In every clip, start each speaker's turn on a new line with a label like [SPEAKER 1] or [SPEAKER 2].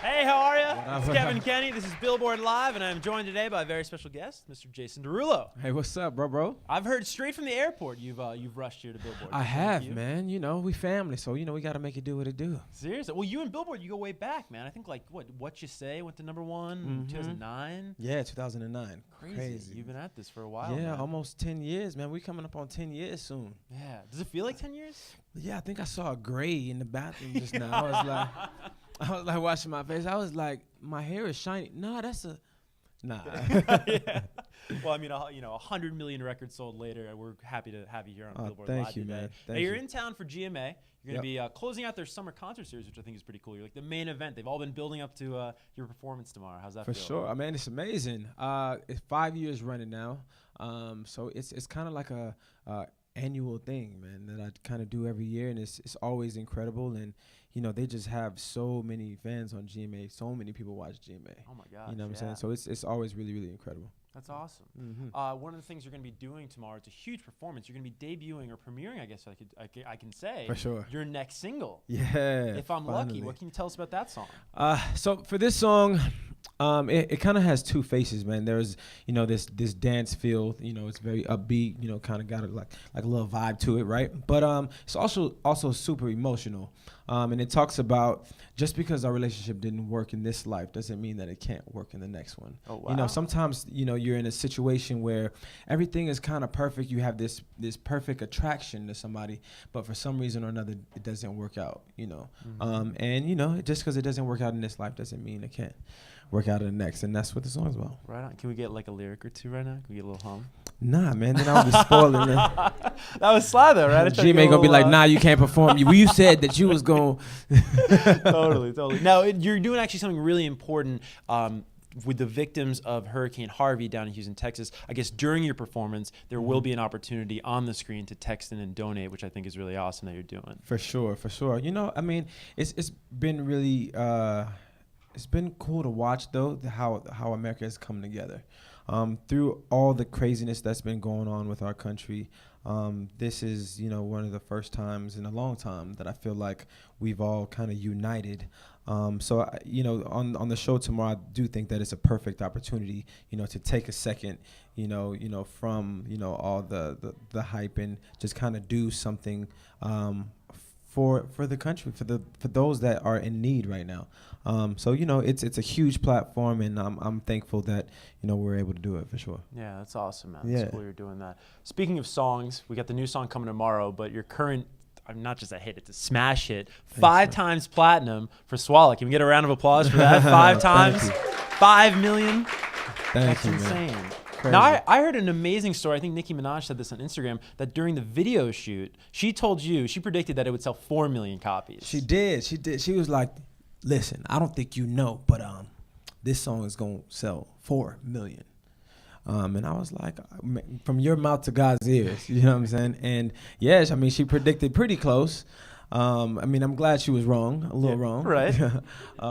[SPEAKER 1] Hey, how are you? It's Kevan and Kenney. This is Billboard Live, and I'm joined today by a very special guest, Mr. Jason Derulo.
[SPEAKER 2] Hey, what's up, bro?
[SPEAKER 1] I've heard straight from the airport you've rushed here to Billboard.
[SPEAKER 2] I have, man. You know, we family, so you know we got to make it do what it do.
[SPEAKER 1] Seriously? Well, you and Billboard, you go way back, man. I think like what you say went to #1 in 2009.
[SPEAKER 2] Yeah, 2009.
[SPEAKER 1] Crazy. You've been at this for a while.
[SPEAKER 2] Yeah,
[SPEAKER 1] man.
[SPEAKER 2] Almost 10 years, man. We coming up on 10 years soon.
[SPEAKER 1] Yeah. Does it feel like 10 years?
[SPEAKER 2] Yeah, I think I saw a gray in the bathroom just now. I was like washing my face. I was like, my hair is shiny. Nah.
[SPEAKER 1] Yeah. Well, I mean, 100 million records sold later. We're happy to have you here on Billboard Live today.
[SPEAKER 2] Man.
[SPEAKER 1] Now, you're in town for GMA. You're going to be closing out their summer concert series, which I think is pretty cool. You're like the main event. They've all been building up to your performance tomorrow. How's that feel?
[SPEAKER 2] For sure. I mean, it's amazing. It's 5 years running now. So it's kind of like a annual thing, man, that I kind of do every year, and it's always incredible. And you know, they just have so many fans on GMA. So many people watch GMA.
[SPEAKER 1] Oh my gosh.
[SPEAKER 2] You know what I'm saying? So it's always really, really incredible.
[SPEAKER 1] That's awesome.
[SPEAKER 2] Mm-hmm.
[SPEAKER 1] One of the things you're going to be doing tomorrow, it's a huge performance. You're going to be debuting or premiering, I guess I can say,
[SPEAKER 2] for sure,
[SPEAKER 1] your next single.
[SPEAKER 2] Yeah.
[SPEAKER 1] If I'm lucky. What can you tell us about that song?
[SPEAKER 2] So for this song, it kind of has two faces, man. There's, you know, this dance feel, you know, it's very upbeat, you know, kind of got like a little vibe to it, right? But it's also super emotional. And it talks about just because our relationship didn't work in this life doesn't mean that it can't work in the next one.
[SPEAKER 1] Oh, wow.
[SPEAKER 2] You know, sometimes, you know, you're in a situation where everything is kind of perfect. You have this perfect attraction to somebody, but for some reason or another, it doesn't work out, you know. And, you know, just because it doesn't work out in this life doesn't mean it can't work out in the next. And that's what the song's about.
[SPEAKER 1] Right on. Can we get like a lyric or two right now? Can we get a little hum?
[SPEAKER 2] Nah, man, then I'll be spoiling it.
[SPEAKER 1] That was sly though, right?
[SPEAKER 2] G-May gonna be like, nah, you can't perform. You said that you was going.
[SPEAKER 1] Totally. Now, you're doing actually something really important with the victims of Hurricane Harvey down in Houston, Texas. I guess during your performance, there will be an opportunity on the screen to text in and donate, which I think is really awesome that you're doing. For sure.
[SPEAKER 2] You know, I mean, it's been really, it's been cool to watch though, how America has come together. Through all the craziness that's been going on with our country, this is, you know, one of the first times in a long time that I feel like we've all kind of united. So, you know, on the show tomorrow, I do think that it's a perfect opportunity, you know, to take a second, you know, from, you know, all the hype and just kind of do something for the country, for those that are in need right now. So, you know, it's a huge platform, and I'm thankful that, you know, we're able to do it for sure.
[SPEAKER 1] Yeah, that's awesome, man. That's cool you're doing that. Speaking of songs, we got the new song coming tomorrow, but your current, not just a hit, it's a smash hit. Thanks, 5 times platinum for Swalla. Can we get a round of applause for that? 5 times, 5 million.
[SPEAKER 2] That's
[SPEAKER 1] insane.
[SPEAKER 2] Man. Crazy.
[SPEAKER 1] Now, I heard an amazing story. I think Nicki Minaj said this on Instagram, that during the video shoot, she predicted that it would sell 4 million copies.
[SPEAKER 2] She did. She was like, listen, I don't think you know, but this song is going to sell 4 million. And I was like, from your mouth to God's ears, you know what I'm saying? And yes, I mean, she predicted pretty close. I mean, I'm glad she was wrong, a little wrong.
[SPEAKER 1] Right.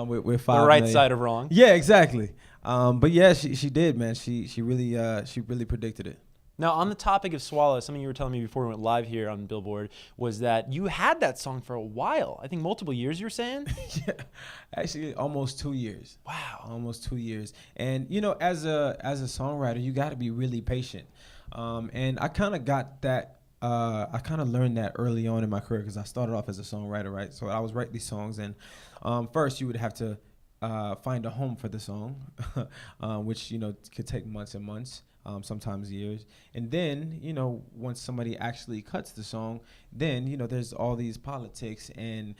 [SPEAKER 2] with 5
[SPEAKER 1] the right
[SPEAKER 2] million.
[SPEAKER 1] side of wrong.
[SPEAKER 2] Yeah, exactly. But yeah, she did, man. She really predicted it.
[SPEAKER 1] Now, on the topic of Swalla, something you were telling me before we went live here on Billboard was that you had that song for a while. I think multiple years, you were saying?
[SPEAKER 2] Yeah, actually almost 2 years.
[SPEAKER 1] Wow.
[SPEAKER 2] Almost 2 years. And, you know, as a songwriter, you got to be really patient. And I kind of got that. I kind of learned that early on in my career because I started off as a songwriter, right? So I was writing these songs, and first you would have to find a home for the song, which, you know, could take months and months. Sometimes years. And then, you know, once somebody actually cuts the song, then, you know, there's all these politics and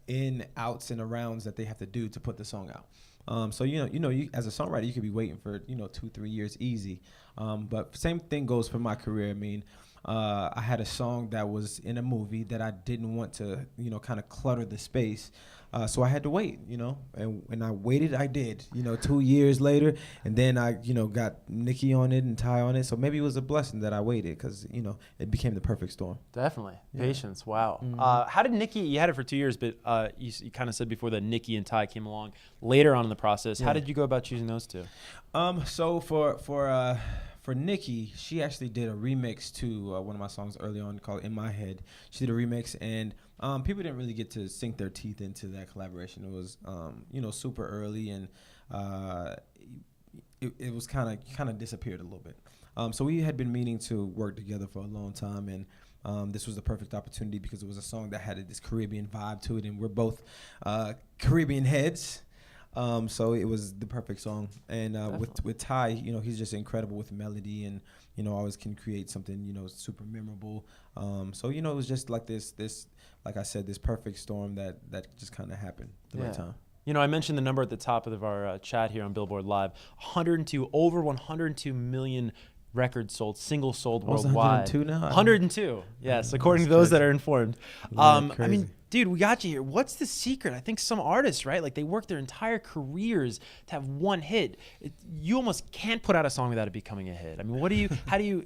[SPEAKER 2] in, outs, and arounds that they have to do to put the song out. So, you as a songwriter, you could be waiting for, 2-3 years easy. But same thing goes for my career. I mean, I had a song that was in a movie that I didn't want to, kind of clutter the space. So I had to wait, and when I waited, I did, 2 years later. And then I, got Nicki on it and Ty on it. So maybe it was a blessing that I waited because, it became the perfect storm.
[SPEAKER 1] Definitely.
[SPEAKER 2] Yeah.
[SPEAKER 1] Patience. Wow.
[SPEAKER 2] Mm-hmm.
[SPEAKER 1] How did Nicki, you had it for 2 years, but you kind of said before that Nicki and Ty came along later on in the process.
[SPEAKER 2] Yeah.
[SPEAKER 1] How did you go about choosing those two?
[SPEAKER 2] So for for Nikki, she actually did a remix to one of my songs early on called "In My Head." She did a remix, and people didn't really get to sink their teeth into that collaboration. It was, super early, and it was kind of disappeared a little bit. So we had been meaning to work together for a long time, and this was the perfect opportunity because it was a song that had this Caribbean vibe to it, and we're both Caribbean heads. So it was the perfect song. And with Ty, he's just incredible with melody and, always can create something, super memorable. So, it was just like this, like I said, this perfect storm that just kind of happened at the right time.
[SPEAKER 1] I mentioned the number at the top of our chat here on Billboard Live, over 102 million records sold, singles sold worldwide.
[SPEAKER 2] 102 now?
[SPEAKER 1] 102, yes, according to those that are informed.
[SPEAKER 2] Crazy.
[SPEAKER 1] Dude, we got you here. What's the secret? I think some artists, right? Like they work their entire careers to have one hit. You almost can't put out a song without it becoming a hit. I mean,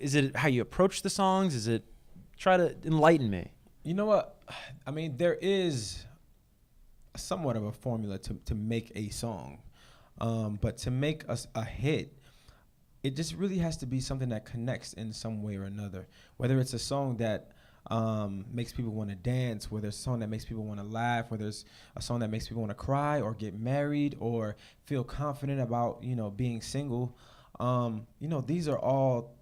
[SPEAKER 1] is it how you approach the songs? Is it, try to enlighten me.
[SPEAKER 2] You know what? I mean, there is somewhat of a formula to make a song. But to make a hit, it just really has to be something that connects in some way or another. Whether it's a song that makes people want to dance, whether it's a song that makes people want to laugh, whether it's a song that makes people want to cry or get married or feel confident about, being single. These are all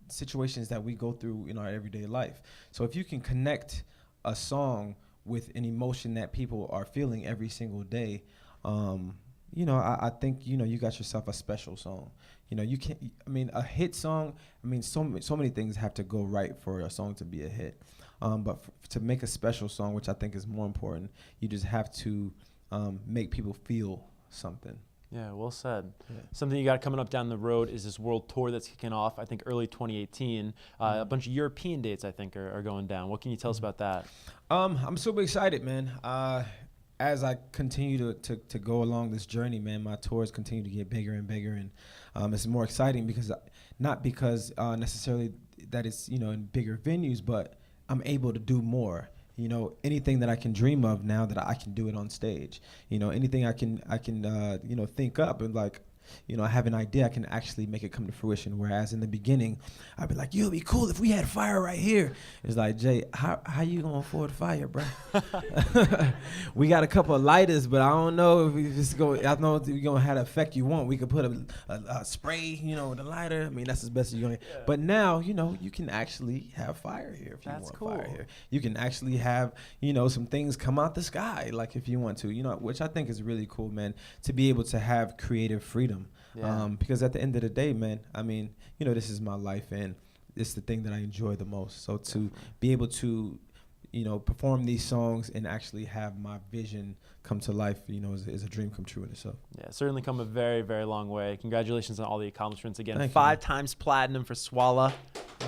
[SPEAKER 2] situations that we go through in our everyday life. So if you can connect a song with an emotion that people are feeling every single day, I think, you got yourself a special song. You can't, a hit song, so many things have to go right for a song to be a hit. But to make a special song, which I think is more important, you just have to make people feel something.
[SPEAKER 1] Yeah, well said.
[SPEAKER 2] Yeah.
[SPEAKER 1] Something you got coming up down the road is this world tour that's kicking off, I think, early 2018. A bunch of European dates, I think, are going down. What can you tell us about that?
[SPEAKER 2] I'm super excited, man. As I continue to go along this journey, man, my tours continue to get bigger and bigger, and it's more exciting because not because necessarily that it's in bigger venues, but I'm able to do more. Anything that I can dream of now that I can do it on stage. Anything I can think up and like. I have an idea, I can actually make it come to fruition. Whereas in the beginning, I'd be like, "Yo, it'd be cool if we had fire right here." It's like, Jay, how you gonna afford fire, bro? We got a couple of lighters, but I don't know if it's going. I know we're gonna have the effect you want. We could put a spray, with a lighter. That's as best as you're gonna. Yeah. But now, you can actually have fire here if you want fire here. You can actually have, some things come out the sky, like if you want to, which I think is really cool, man. To be able to have creative freedom. Yeah. Because at the end of the day, man, this is my life and it's the thing that I enjoy the most. So to be able to, perform these songs and actually have my vision come to life, is a dream come true in itself. Yeah,
[SPEAKER 1] certainly come a very, very long way. Congratulations on all the accomplishments again. Thank 5 times platinum for Swalla.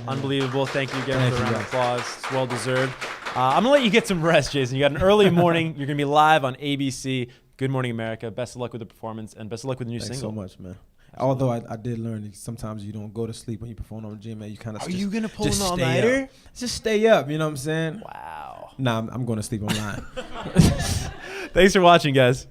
[SPEAKER 1] Unbelievable. Thank you again for the round of applause. It's well deserved. I'm going to let you get some rest, Jason. You got an early morning. You're going to be live on ABC. Good Morning America. Best of luck with the performance and best of luck with the new single.
[SPEAKER 2] Thanks so much, man. Although I did learn that sometimes you don't go to sleep when you perform on the gym, man. You kind of.
[SPEAKER 1] Are you gonna pull an all-nighter?
[SPEAKER 2] Just stay up. You know what I'm saying?
[SPEAKER 1] Wow.
[SPEAKER 2] Nah, I'm going to sleep online.
[SPEAKER 1] Thanks for watching, guys.